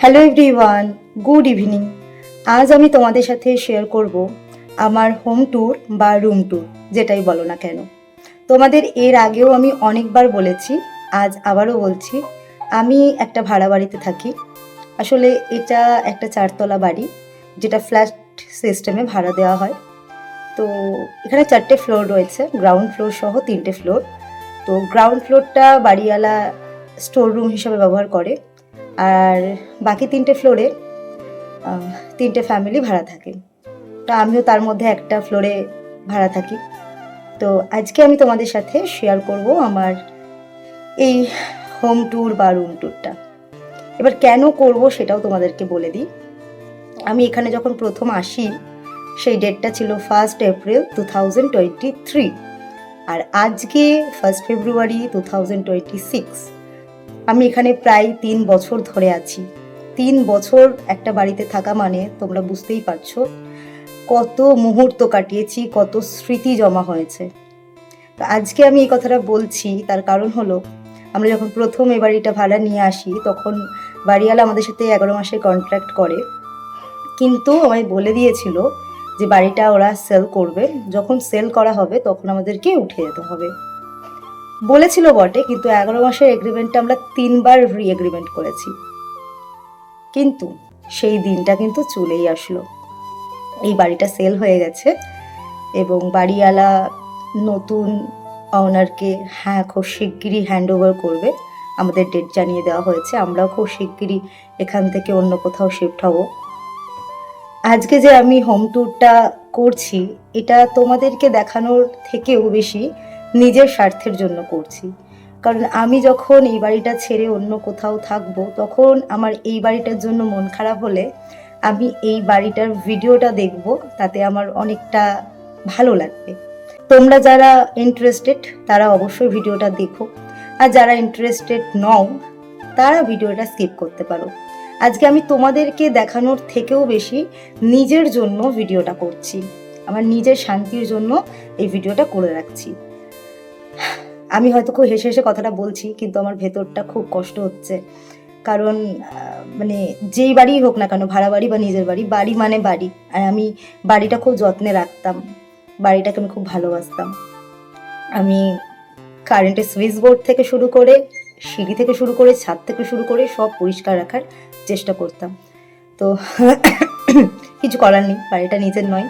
Hello everyone, good evening. আজ আমি তোমাদের সাথে শেয়ার করব আমার হোম ট্যুর বা রুম ট্যুর, যেটাই বলো না কেন। তোমাদের এর আগেও আমি অনেকবার বলেছি, আজ আবারও বলছি। আমি একটা ভাড়া বাড়িতে থাকি। আসলে এটা একটা 4তলা বাড়ি, যেটা ফ্ল্যাট সিস্টেমে ভাড়া দেওয়া হয়। তো এখানে 4টে ফ্লোর রয়েছে, গ্রাউন্ড ফ্লোর সহ 3টে ফ্লোর। তো গ্রাউন্ড ফ্লোরটা বাড়িওয়ালা স্টোর রুম হিসাবে ব্যবহার করে, আর বাকি 3টে ফ্লোরে 3টে ফ্যামিলি ভাড়া থাকে। তো আমিও তার মধ্যে একটা ফ্লোরে ভাড়া থাকি। তো আজকে আমি তোমাদের সাথে শেয়ার করব আমার এই হোম ট্যুর বা রুম ট্যুরটা। এবার কেন করব সেটাও তোমাদেরকে বলে দিই। আমি এখানে যখন প্রথম আসি, সেই ডেটটা ছিল 1 এপ্রিল 2023, আর আজকে 1 ফেব্রুয়ারি 2026। আমি এখানে প্রায় 3 বছর ধরে আছি। 3 বছর একটা বাড়িতে থাকা মানে তোমরা বুঝতেই পারছো কত মুহূর্ত কাটিয়েছি, কত স্মৃতি জমা হয়েছে। তো আজকে আমি এই কথাটা বলছি, তার কারণ হলো আমরা যখন প্রথম এই বাড়িটা ভাড়া নিয়ে আসি, তখন বাড়িওয়ালা আমাদের সাথে 11 মাসের কন্ট্রাক্ট করে, কিন্তু আমায় বলে দিয়েছিল যে বাড়িটা ওরা সেল করবে, যখন সেল করা হবে তখন আমাদেরকে উঠে যেতে হবে। বলেছিল বটে, কিন্তু 11 মাসের এগ্রিমেন্টটা আমরা 3বার রি এগ্রিমেন্ট করেছি। কিন্তু সেই দিনটা কিন্তু চলেই আসলো। এই বাড়িটা সেল হয়ে গেছে এবং বাড়িওয়ালা নতুন অনারকে খুব শিগগিরই হ্যান্ড ওভার করবে। আমাদের ডেট জানিয়ে দেওয়া হয়েছে, আমরাও খুব শিগগিরই এখান থেকে অন্য কোথাও শিফট হব। আজকে যে আমি হোম ট্যুরটা করছি, এটা তোমাদেরকে দেখানোর থেকেও বেশি নিজের স্বার্থের জন্য করছি। কারণ আমি যখন এই বাড়িটা ছেড়ে অন্য কোথাও থাকবো, তখন আমার এই বাড়িটার জন্য মন খারাপ হলে আমি এই বাড়িটার ভিডিওটা দেখব, তাতে আমার অনেকটা ভালো লাগবে। তোমরা যারা ইন্টারেস্টেড তারা অবশ্যই ভিডিওটা দেখো, আর যারা ইন্টারেস্টেড নও তারা ভিডিওটা স্কিপ করতে পারো। আজকে আমি তোমাদেরকে দেখানোর থেকেও বেশি নিজের জন্য ভিডিওটা করছি, আমার নিজের শান্তির জন্য এই ভিডিওটা করে রাখছি। আমি হয়তো খুব হেসে হেসে কথাটা বলছি, কিন্তু আমার ভেতরটা খুব কষ্ট হচ্ছে। কারণ মানে যেই বাড়িই হোক না কেন, ভাড়া বাড়ি বা নিজের বাড়ি, বাড়ি মানে বাড়ি। আর আমি বাড়িটা খুব যত্নে রাখতাম, বাড়িটাকে আমি খুব ভালোবাসতাম। আমি কারেন্টের সুইচ বোর্ড থেকে শুরু করে, সিঁড়ি থেকে শুরু করে, ছাদ থেকে শুরু করে সব পরিষ্কার রাখার চেষ্টা করতাম। তো কিছু করার নেই, বাড়িটা নিজের নয়,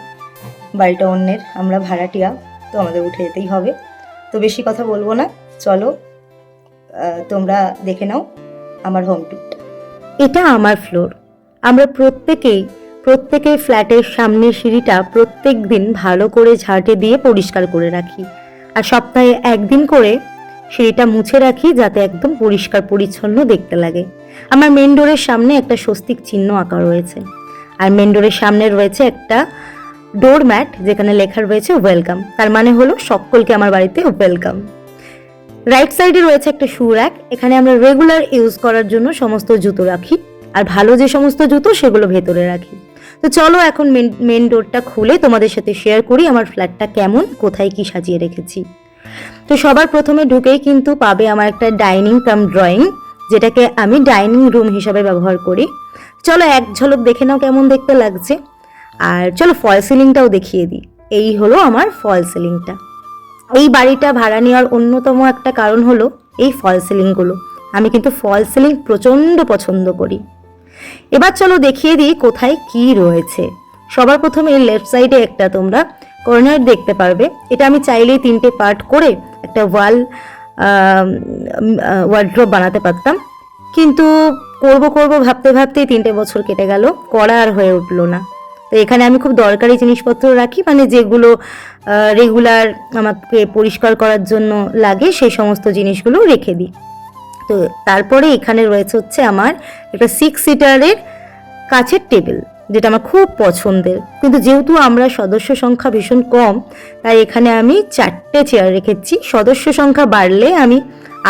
বাড়িটা অন্যের, আমরা ভাড়াটিয়া, তো আমাদের উঠে যেতেই হবে। তো বেশি কথা বলবো না, চলো তোমরা দেখে নাও আমার হোম ট্যুরটা। এটা আমার ফ্লোর। আমরা প্রত্যেকের ফ্ল্যাটের সামনের সিঁড়িটা প্রত্যেক দিন ভালো করে ঝাঁটে দিয়ে পরিষ্কার করে রাখি, আর সপ্তাহে একদিন করে সিঁড়িটা মুছে রাখি, যাতে একদম পরিষ্কার পরিচ্ছন্ন দেখতে লাগে। আমার মেন ডোরের সামনে একটা স্বস্তিক চিহ্ন আঁকা রয়েছে, আর মেন ডোরের সামনে রয়েছে একটা ডোর ম্যাট, যেখানে লেখা রয়েছে ওয়েলকাম। তার মানে হলো সকলকে আমার বাড়িতে ওয়েলকাম। রাইট সাইডে রয়েছে একটা শু র্যাক, এখানে আমরা রেগুলার ইউজ করার জন্য সমস্ত জুতো রাখি, আর ভালো যে সমস্ত জুতো সেগুলো ভেতরে রাখি। তো চলো এখন মেন ডোরটা খুলে তোমাদের সাথে শেয়ার করি আমার ফ্ল্যাটটা কেমন, কোথায় কি সাজিয়ে রেখেছি। তো সবার প্রথমে ঢুকেই কিন্তু পাবে আমার একটা ডাইনিং কাম ড্রয়িং, যেটাকে আমি ডাইনিং রুম হিসাবে ব্যবহার করি। চলো এক ঝলক দেখে নাও কেমন দেখতে লাগছে। আর চলো ফল সিলিংটাও দেখিয়ে দিই। এই হলো আমার ফল সিলিংটা। এই বাড়িটা ভাড়া নেওয়ার অন্যতম একটা কারণ হলো এই ফল সিলিংগুলো। আমি কিন্তু ফল সিলিং প্রচণ্ড পছন্দ করি। এবার চলো দেখিয়ে দিই কোথায় কি রয়েছে। সবার প্রথমে লেফট সাইডে একটা তোমরা কর্নার দেখতে পারবে। এটা আমি চাইলেই 3টে পার্ট করে একটা ওয়ার্ড্রপ বানাতে পারতাম, কিন্তু করব ভাবতে ভাবতেই 3টে বছর কেটে গেল, করা আর হয়ে উঠলো না। তো এখানে আমি খুব দরকারি জিনিসপত্র রাখি, মানে যেগুলো রেগুলার আমাকে পরিষ্কার করার জন্য লাগে, সেই সমস্ত জিনিসগুলো রেখে দিই। তো তারপরে এখানে রয়েছে হচ্ছে আমার একটা 6 সিটারের কাচের টেবিল, যেটা আমার খুব পছন্দের। কিন্তু যেহেতু আমরা সদস্য সংখ্যা ভীষণ কম, তাই এখানে আমি 4টে চেয়ার রেখেছি। সদস্য সংখ্যা বাড়লে আমি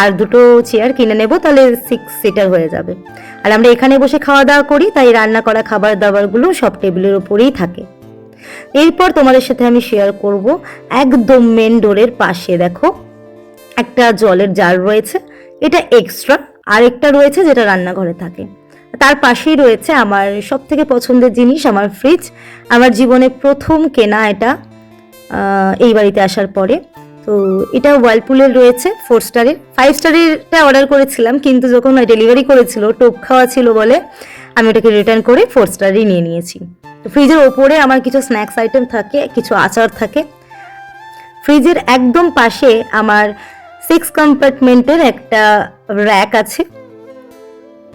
আর 2টো চেয়ার কিনে নেব, তাহলে 6 সিটার হয়ে যাবে। আর আমরা এখানে বসে খাওয়া দাওয়া করি, তাই রান্না করা খাবার দাবারগুলো সব টেবিলের উপরেই থাকে। এরপর তোমাদের সাথে আমি শেয়ার করব, একদম মেন ডোরের পাশে দেখো একটা জলের জার রয়েছে, এটা এক্সট্রা। আরেকটা রয়েছে যেটা রান্নাঘরে থাকে। তার পাশেই রয়েছে আমার সব থেকে পছন্দের জিনিস, আমার ফ্রিজ। আমার জীবনে প্রথম কেনা এটা এই বাড়িতে আসার পরে। তো এটা ওয়ার্লপুলের রয়েছে 4 স্টারের। 5 স্টারেরটা অর্ডার করেছিলাম, কিন্তু যখন ডেলিভারি করেছিল টোপ খাওয়া ছিল বলে আমি ওটাকে রিটার্ন করে 4 স্টারই নিয়ে নিয়েছি। তো ফ্রিজের ওপরে আমার কিছু স্ন্যাক্স আইটেম থাকে, কিছু আচার থাকে। ফ্রিজের একদম পাশে আমার 6 কম্পার্টমেন্টের একটা র্যাক আছে,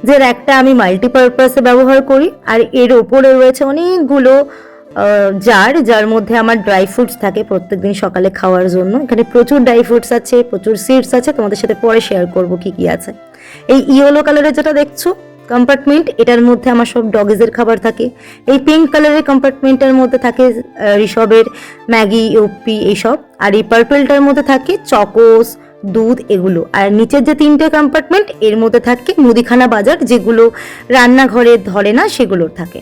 যে র্যাকটা আমি মাল্টিপারপাসে ব্যবহার করি। আর এর ওপরে রয়েছে অনেকগুলো যার মধ্যে আমার ড্রাই ফ্রুটস থাকে প্রত্যেকদিন সকালে খাওয়ার জন্য। এখানে প্রচুর ড্রাই ফ্রুটস আছে, প্রচুর সিডস আছে, তোমাদের সাথে পরে শেয়ার করব কি কি আছে। এই ইয়েলো কালারের যেটা দেখছো কম্পার্টমেন্ট, এটার মধ্যে আমার সব ডগিজের খাবার থাকে। এই পিঙ্ক কালারের কম্পার্টমেন্টের মধ্যে থাকে ঋষভের ম্যাগি, ইউপি এইসব। আর এই পার্পলটার মধ্যে থাকে চকোস, দুধ, এগুলো। আর নিচের যে 3টে কম্পার্টমেন্ট, এর মধ্যে থাকে মুদিখানা বাজার, যেগুলো রান্নাঘরে ধরে না সেগুলোর থাকে।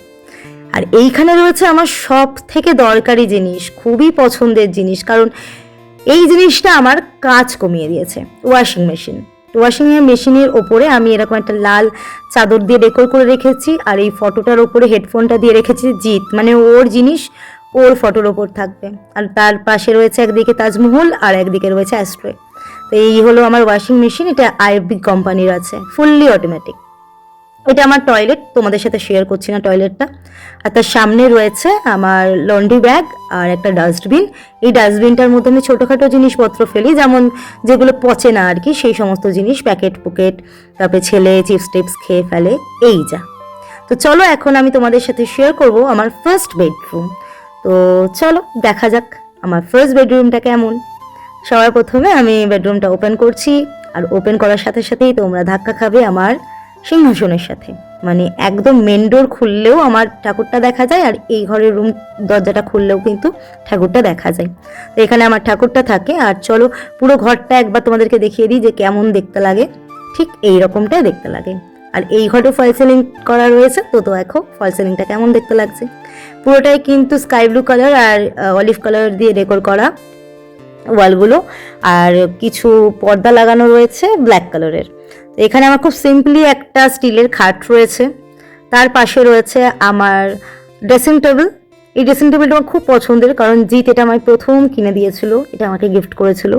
আর এইখানে রয়েছে আমার সব থেকে দরকারি জিনিস, খুবই পছন্দের জিনিস, কারণ এই জিনিসটা আমার কাজ কমিয়ে দিয়েছে, ওয়াশিং মেশিন। ওয়াশিং মেশিনের ওপরে আমি এরকম একটা লাল চাদর দিয়ে ডেকোর করে রেখেছি। আর এই ফটোটার ওপরে হেডফোনটা দিয়ে রেখেছি জিৎ, মানে ওর জিনিস ওর ফটোর ওপর থাকবে। আর তার পাশে রয়েছে একদিকে তাজমহল আর একদিকে রয়েছে অ্যাস্ট্রয়। তো এই হলো আমার ওয়াশিং মেশিন। এটা আইএফবি কোম্পানির আছে, ফুললি অটোমেটিক। এটা আমার টয়লেট, তোমাদের সাথে শেয়ার করছি না টয়লেটটা। আর তার সামনে রয়েছে আমার লন্ড্রি ব্যাগ আর একটা ডাস্টবিন। এই ডাস্টবিনটার মধ্যে আমি ছোটোখাটো জিনিসপত্র ফেলি, যেমন যেগুলো পচে না আর কি, সেই সমস্ত জিনিস, প্যাকেট পুকেট, তারপরে ছেলে চিপস টিপস খেয়ে ফেলে, এই যা। তো চলো এখন আমি তোমাদের সাথে শেয়ার করব আমার ফার্স্ট বেডরুম। তো চলো দেখা যাক আমার ফার্স্ট বেডরুমটা কেমন। সবার প্রথমে আমি বেডরুমটা ওপেন করছি, আর ওপেন করার সাথে সাথেই তোমরা ধাক্কা খাবে আমার সিংহাসনের সাথে। মানে একদম মেন ডোর খুললেও আমার ঠাকুরটা দেখা যায়, আর এই ঘরের রুম দরজাটা খুললেও কিন্তু ঠাকুরটা দেখা যায়। তো এখানে আমার ঠাকুরটা থাকে। আর চলো পুরো ঘরটা একবার তোমাদেরকে দেখিয়ে দিই যে কেমন দেখতে লাগে। ঠিক এই রকমটাই দেখতে লাগে। আর এই ঘরে ফল সিলিং করা রয়েছে। তো দেখো ফল সিলিংটা কেমন দেখতে লাগছে। পুরোটাই কিন্তু স্কাই ব্লু কালার আর অলিভ কালার দিয়ে ডেকোর করা ওয়ালগুলো, আর কিছু পর্দা লাগানো রয়েছে ব্ল্যাক কালারের। এখানে আমার খুব সিম্পলি একটা স্টিলের খাট রয়েছে। তার পাশে রয়েছে আমার ড্রেসিং টেবিল। এই ড্রেসিং টেবিলটা আমার খুব পছন্দের, কারণ জিৎ এটা আমায় প্রথম কিনে দিয়েছিল, এটা আমাকে গিফট করেছিল।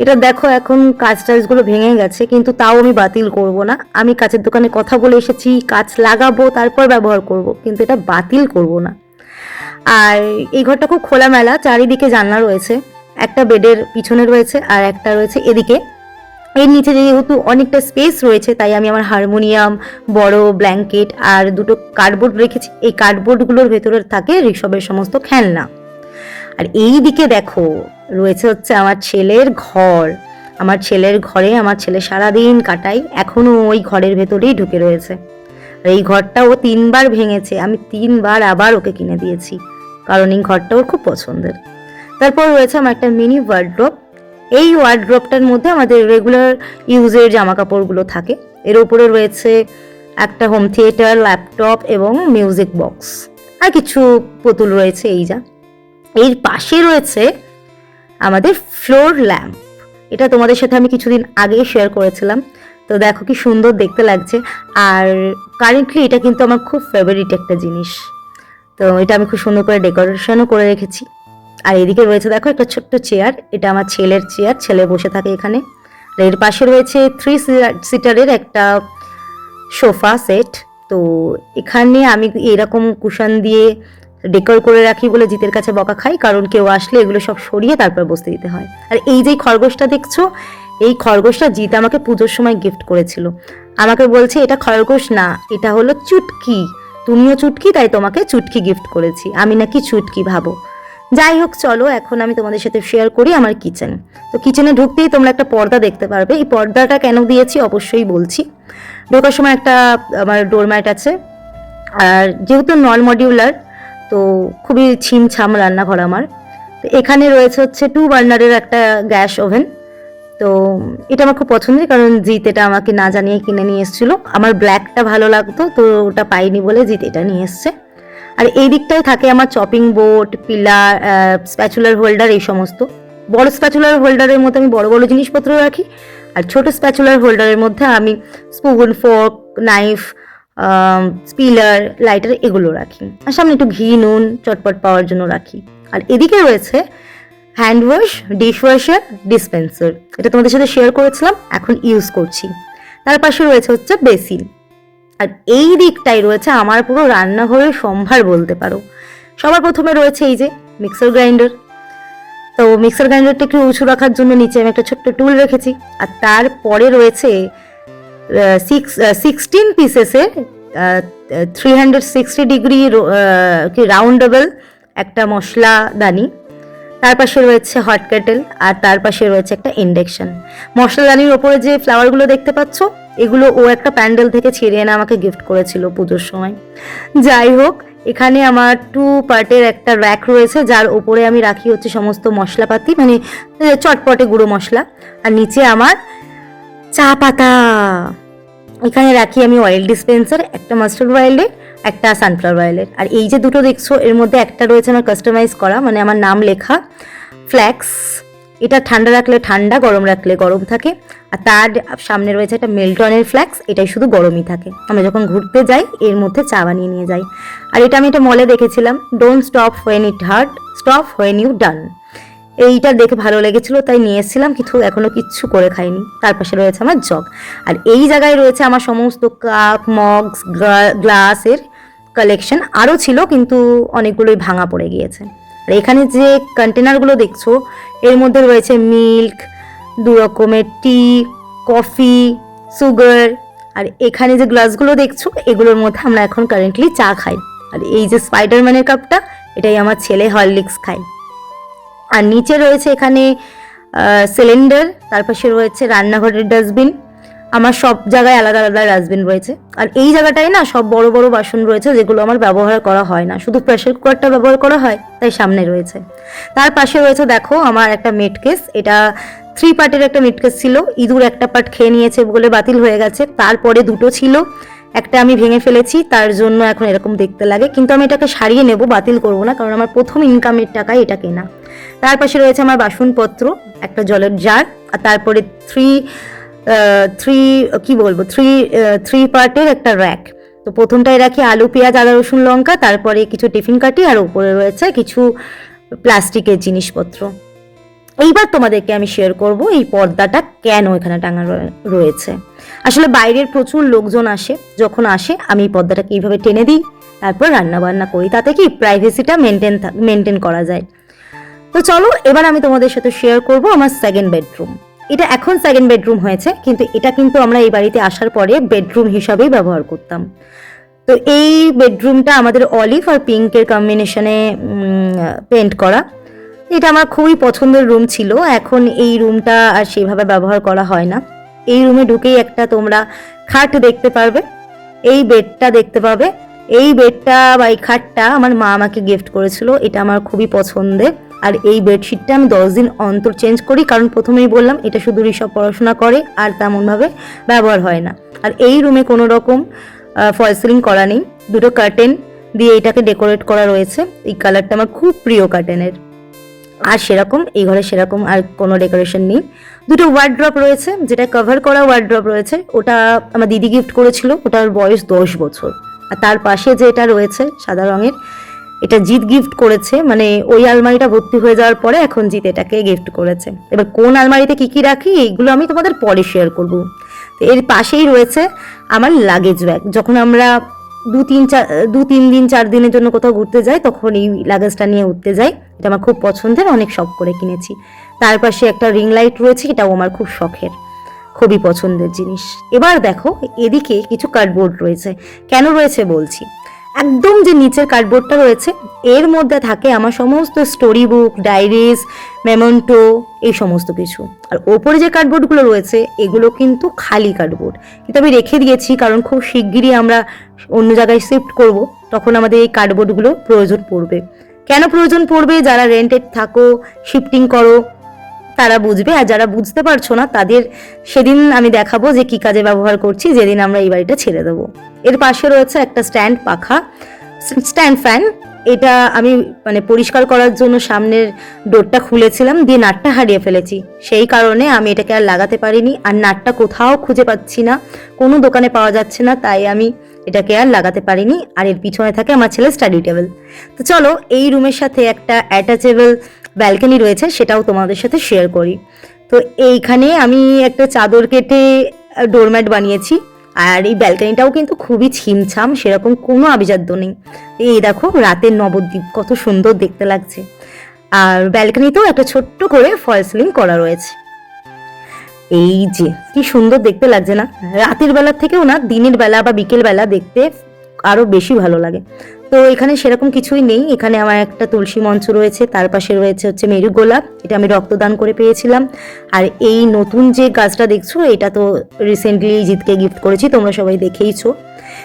এটা দেখো এখন কাঁচ টাচগুলো ভেঙে গেছে, কিন্তু তাও আমি বাতিল করব না। আমি কাচের দোকানে কথা বলে এসেছি, কাঁচ লাগাবো তারপর ব্যবহার করব, কিন্তু এটা বাতিল করব না। আর এই ঘরটা খুব খোলামেলা, চারিদিকে জানলা রয়েছে। একটা বেডের পিছনে রয়েছে আর একটা রয়েছে এদিকে। এর নিচে যেহেতু অনেকটা স্পেস রয়েছে, তাই আমি আমার হারমোনিয়াম, বড় ব্ল্যাঙ্কেট আর দুটো কার্ডবোর্ড রেখেছি। এই কার্ডবোর্ডগুলোর ভেতরে থাকে ঋষভের সমস্ত খেলনা। আর এই দিকে দেখো রয়েছে হচ্ছে আমার ছেলের ঘর। আমার ছেলের ঘরে আমার ছেলে সারাদিন কাটাই, এখনো ওই ঘরের ভেতরেই ঢুকে রয়েছে। আর এই ঘরটা ও 3বার ভেঙেছে, আমি 3বার আবার ওকে কিনে দিয়েছি, কারণ এই ঘরটা ওর খুব পছন্দের। তারপর রয়েছে আমার একটা মিনি ওয়ার্ড্রপ। এই ওয়ার্ড্রপটার মধ্যে আমাদের রেগুলার ইউজের জামা কাপড়গুলো থাকে। এর উপরে রয়েছে একটা হোম থিয়েটার, ল্যাপটপ এবং মিউজিক বক্স, আর কিছু পুতুল রয়েছে, এই যা। এর পাশে রয়েছে আমাদের ফ্লোর ল্যাম্প। এটা তোমাদের সাথে আমি কিছুদিন আগেই শেয়ার করেছিলাম। তো দেখো কি সুন্দর দেখতে লাগছে। আর কারেন্টলি এটা কিন্তু আমার খুব ফেভারিট একটা জিনিস। তো এটা আমি খুব সুন্দর করে ডেকোরেশনও করে রেখেছি। আর এদিকে রয়েছে দেখো একটা ছোট্ট চেয়ার, এটা আমার ছেলের চেয়ার, ছেলে বসে থাকে এখানে। আর এর পাশে রয়েছে 3 সিটারের একটা সোফা সেট। তো এখানে আমি এরকম কুশন দিয়ে ডেকোর করে রাখি বলে জিতের কাছে বকা খাই, কারণ কেউ আসলে এগুলো সব সরিয়ে তারপর বসতে দিতে হয়। আর এই যে খরগোশটা দেখছো, এই খরগোশটা জিত আমাকে পুজোর সময় গিফট করেছিল। আমাকে বলছে এটা খরগোশ না, এটা হলো চুটকি, তুমিও চুটকি তাই তোমাকে চুটকি গিফট করেছি। আমি নাকি চুটকি ভাবো। যাই হোক চলো এখন আমি তোমাদের সাথে শেয়ার করি আমার কিচেন। তো কিচেনে ঢুকতেই তোমরা একটা পর্দা দেখতে পারবে। এই পর্দাটা কেন দিয়েছি অবশ্যই বলছি। ঢোকার সময় একটা আমার ডোরম্যাট আছে। আর যেহেতু নন মডিউলার, তো খুবই ছিমছাম রান্নাঘর আমার। তো এখানে রয়েছে হচ্ছে 2 বার্নারের একটা গ্যাস ওভেন। তো এটা আমার খুব পছন্দের, কারণ জিৎ এটা আমাকে না জানিয়ে কিনে নিয়ে এসেছিলো। আমার ব্ল্যাকটা ভালো লাগতো, তো ওটা পাইনি বলে জিৎ এটা নিয়ে এসছে। আর এই দিকটায় থাকে আমার চপিং বোর্ড, পিলার, স্প্যাচুলার হোল্ডার, এই সমস্ত। বড় স্প্যাচুলার হোল্ডারের মধ্যে আমি বড় বড় জিনিসপত্র রাখি, আর ছোট স্প্যাচুলার হোল্ডারের মধ্যে আমি স্পুন, ফোর্ক, নাইফ, স্পিলার, লাইটার এগুলো রাখি। আর সামনে একটু ঘি নুন চটপট পাওয়ার জন্য রাখি। আর এদিকে রয়েছে hand wash, dish washer, dispenser. এটা তোমাদের সাথে শেয়ার করেছিলাম, এখন ইউজ করছি। তার পাশে রয়েছে হচ্ছে বেসিন। আর এই দিকটাই রয়েছে আমার পুরো রান্নাঘরের সম্ভার বলতে পারো। সবার প্রথমে রয়েছে এই যে মিক্সার গ্রাইন্ডার। তো মিক্সার গ্রাইন্ডারটা একটু উঁচু রাখার জন্য নিচে আমি একটা ছোট্ট টুল রেখেছি। আর তারপরে রয়েছে 16 পিসেসের 360 ডিগ্রি রাউন্ডেবল একটা মশলা দানি। তার পাশে রয়েছে হট কেটেল, আর তার পাশে রয়েছে একটা ইন্ডাকশন। মশলাদানির ওপরে যে ফ্লাওয়ারগুলো দেখতে পাচ্ছ, এগুলো ও একটা প্যান্ডেল থেকে ছিঁড়ে এনে আমাকে গিফট করেছিল পুজোর সময়। যাই হোক, এখানে আমার 2 পার্টের একটা র্যাক রয়েছে, যার ওপরে আমি রাখি হচ্ছে সমস্ত মশলাপাতি, মানে চটপটে গুঁড়ো মশলা। আর নিচে আমার চা পাতা। এখানে রাখি আমি অয়েল ডিসপেন্সার, একটা মাস্টার্ড অয়েলের, একটা সানফ্লাওয়ার অয়েলের। আর এই যে দুটো দেখছো, এর মধ্যে একটা রয়েছে আমার কাস্টমাইজ করা, মানে আমার নাম লেখা ফ্ল্যাক্স। এটা ঠান্ডা রাখলে ঠান্ডা, গরম রাখলে গরম থাকে। আর তার সামনে রয়েছে একটা মিল্টনের ফ্ল্যাক্স, এটাই শুধু গরমই থাকে। আমরা যখন ঘুরতে যাই এর মধ্যে চা বানিয়ে নিয়ে যাই। আর এটা আমি একটা মলে দেখেছিলাম, don't stop when it hurt, stop when you done. এইটা দেখে ভালো লেগেছিল তাই নিয়ে এসেছিলাম, কিন্তু এখনো কিচ্ছু করে খাইনি। তার পাশে রয়েছে আমার জগ। আর এই জায়গায় রয়েছে আমার সমস্ত কাপ, মগস, গ্লাসের কালেকশন। আরও ছিল কিন্তু অনেকগুলোই ভাঙা পড়ে গিয়েছে। আর এখানে যে কন্টেনারগুলো দেখছো, এর মধ্যে রয়েছে মিল্ক, 2 রকমের টি, কফি, সুগার। আর এখানে যে গ্লাসগুলো দেখছো, এগুলোর মধ্যে আমরা এখন কারেন্টলি চা খাই। আর এই যে স্পাইডারম্যানের কাপটা, এটাই আমার ছেলে হরলিক্স খায়। আর নিচে রয়েছে এখানে সিলিন্ডার, তার পাশে রয়েছে রান্নাঘরের ডাস্টবিন। আমার সব জায়গায় আলাদা আলাদা ডাস্টবিন রয়েছে। আর এই জায়গাটায় না সব বড় বড় বাসন রয়েছে, যেগুলো আমার ব্যবহার করা হয় না, শুধু প্রেসার কুকারটা ব্যবহার করা হয়, তাই সামনে রয়েছে। তার পাশে রয়েছে দেখো আমার একটা মিট কেস। এটা 3 পার্টের একটা মিট কেস ছিল, ইঁদুর একটা পার্ট খেয়ে নিয়েছে বলে বাতিল হয়ে গেছে। তারপরে 2টো ছিল, একটা আমি ভেঙে ফেলেছি, তার জন্য এখন এরকম দেখতে লাগে। কিন্তু আমি এটাকে সারিয়ে নেব, বাতিল করব না, কারণ আমার প্রথম ইনকামের টাকায় এটা কেনা। তার পাশে রয়েছে আমার বাসনপত্র, একটা জলের জার। আর তারপরে থ্রি পার্টের একটা র্যাক। তো প্রথমটায় রাখি আলু, পেঁয়াজ, আদা, রসুন, লঙ্কা। তারপরে কিছু টিফিন কাটি, আর উপরে রয়েছে কিছু প্লাস্টিকের জিনিসপত্র। এইবার তোমাদেরকে আমি শেয়ার করব এই পর্দাটা কেন এখানে টাঙা রয়েছে। আসলে বাইরের প্রচুর লোকজন আসে, যখন আসে আমি এই পর্দাটাকে এইভাবে টেনে দিই, তারপর রান্না বান্না করি। তাতে কি প্রাইভেসিটা মেনটেন করা যায়। তো চলো, এবার আমি তোমাদের সাথে শেয়ার করব আমার সেকেন্ড বেডরুম। এটা এখন সেকেন্ড বেডরুম হয়েছে, কিন্তু এটা কিন্তু আমরা এই বাড়িতে আসার পরে বেডরুম হিসাবেই ব্যবহার করতাম। তো এই বেডরুমটা আমাদের অলিভ আর পিঙ্কের কম্বিনেশনে পেন্ট করা। এটা আমার খুবই পছন্দের রুম ছিল। এখন এই রুমটা আর সেভাবে ব্যবহার করা হয় না। এই রুমে ঢুকেই একটা তোমরা খাট দেখতে পারবে, এই বেডটা দেখতে পাবে। এই বেডটা বা এই খাটটা আমার মা আমাকে গিফট করেছিল, এটা আমার খুবই পছন্দের। আর এই বেডশিটটা আমি 10 দিন অন্তর চেঞ্জ করি, কারণ প্রথমেই বললাম এটা শুধু ঋষভ পড়াশোনা করে আর তেমনভাবে ব্যবহার হয় না। আর এই রুমে কোনো রকম ফল সিলিং করা নেই, 2টো কার্টেন দিয়ে এটাকে ডেকোরেট করা রয়েছে। এই কালারটা আমার খুব প্রিয় কার্টেনের। আর সেরকম এই ঘরে সেরকম আর কোনো ডেকোরেশন নেই। 2টো ওয়ার্ড্রপ রয়েছে, যেটা কভার করা ওয়ার্ড্রপ রয়েছে, ওটা আমার দিদি গিফট করেছিল, ওটার বয়স 10 বছর। আর তার পাশে যেটা রয়েছে সাদা রঙের, এটা জিৎ গিফট করেছে, মানে ওই আলমারিটা ভর্তি হয়ে যাওয়ার পরে এখন জিৎ এটাকে গিফট করেছে। এবার কোন আলমারিতে কি কি রাখি এইগুলো আমি তোমাদের পরে শেয়ার করব। এর পাশেই রয়েছে আমার লাগেজ ব্যাগ। যখন আমরা 2-3 দিন 4 দিনের জন্য কোথাও ঘুরতে যাই, তখন এই লাগেজটা নিয়ে উঠতে যাই। এটা আমার খুব পছন্দের, অনেক শখ করে কিনেছি। তার পাশে একটা রিং লাইট রয়েছে, এটাও আমার খুব শখের, খুবই পছন্দের জিনিস। এবার দেখো এদিকে কিছু কার্ডবোর্ড রয়েছে। কেন রয়েছে বলছি। একদম যে নিচের কার্ডবোর্ডটা রয়েছে, এর মধ্যে থাকে আমার সমস্ত স্টোরি বুক, ডায়েরিজ, মেমোন্টো, এই সমস্ত কিছু। আর ওপরে যে কার্ডবোর্ডগুলো রয়েছে এগুলো কিন্তু খালি কার্ডবোর্ড, কিন্তু আমি রেখে দিয়েছি, কারণ খুব শিগগিরই আমরা অন্য জায়গায় শিফট করব, তখন আমাদের এই কার্ডবোর্ডগুলো প্রয়োজন পড়বে। কেন প্রয়োজন পড়বে, যারা রেন্টেড থাকো, শিফটিং করো, তারা বুঝবে। আর যারা বুঝতে পারছো না, তাদের সেদিন আমি দেখাবো যে কি কাজে ব্যবহার করছি, যেদিন আমরা এই বাড়িটা ছেড়ে দেবো। এর পাশে রয়েছে একটা স্ট্যান্ড ফ্যান। এটা আমি মানে পরিষ্কার করার জন্য সামনের ডোরটা খুলেছিলাম, দিয়ে নাটটা হারিয়ে ফেলেছি, সেই কারণে আমি এটাকে আর লাগাতে পারিনি। আর নাটটা কোথাও খুঁজে পাচ্ছি না, কোনো দোকানে পাওয়া যাচ্ছে না, তাই আমি এটাকে আর লাগাতে পারিনি। আর এর পিছনে থাকে আমার ছেলের স্টাডি টেবিল। তো চলো, এই রুমের সাথে একটা অ্যাটাচেবল ব্যালকনি রয়েছে, সেটাও তোমাদের সাথে শেয়ার করি। তো এইখানে আমি একটা চাদর কেটে ডোরম্যাট বানিয়েছি। আর এই ব্যালকনিটাও কিন্তু খুবই ছিমছাম, সেরকম কোনো আভিজাত্য নেই। এই দেখো রাতের নবদ্বীপ কত সুন্দর দেখতে লাগছে। আর ব্যালকনিতেও একটা ছোট্ট করে ফল সিলিং করা রয়েছে। এই যে কি সুন্দর দেখতে লাগছে না? রাতের বেলার থেকেও না দিনের বেলা বা বিকেল বেলা দেখতে আরো বেশি ভালো লাগে। তো এখানে সেরকম কিছুই নেই। এখানে আমার একটা তুলসী মঞ্চ রয়েছে, তার পাশে রয়েছে হচ্ছে মেরু গোলাপ, এটা আমি রক্তদান করে পেয়েছিলাম। আর এই নতুন যে গাছটা দেখছো, এটা তো রিসেন্টলি জিতকে গিফট করেছি, তোমরা সবাই দেখেইছো।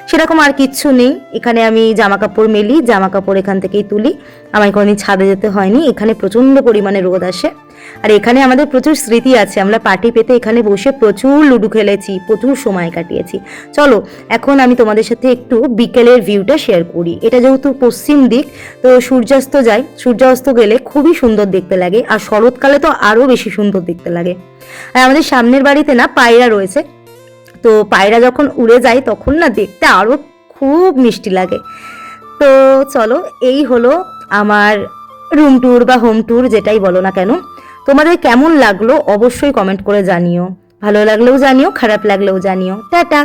সেরকম আর কিচ্ছু নেই। এখানে আমি জামা কাপড় মেলি, জামা কাপড় এখান থেকেই তুলি। আমার কোনোদিন ছাদে যেতে হয়নি, এখানে প্রচণ্ড পরিমাণে রোদ আসে। আর এখানে আমাদের প্রচুর স্মৃতি আছে, আমরা পার্টি পেতে এখানে বসে প্রচুর লুডো খেলেছি, প্রচুর সময় কাটিয়েছি। চলো এখন আমি তোমাদের সাথে একটু বিকেলের ভিউটা শেয়ার করি। এটা যেহেতু পশ্চিম দিক, তো সূর্যাস্ত যায়, সূর্যাস্ত গেলে খুবই সুন্দর দেখতে লাগে। আর শরৎকালে তো আরও বেশি সুন্দর দেখতে লাগে। আর আমাদের সামনের বাড়িতে না পায়রা রয়েছে, তো পায়রা যখন উড়ে যায় তখন না দেখতে আরও খুব মিষ্টি লাগে। তো চলো, এই হলো আমার রুম ট্যুর বা হোম ট্যুর, যেটাই বলো না কেন। তোমাদের কেমন লাগলো অবশ্যই কমেন্ট করে জানিও, ভালো লাগলেও জানিও, খারাপ লাগলেও জানিও। টাটা।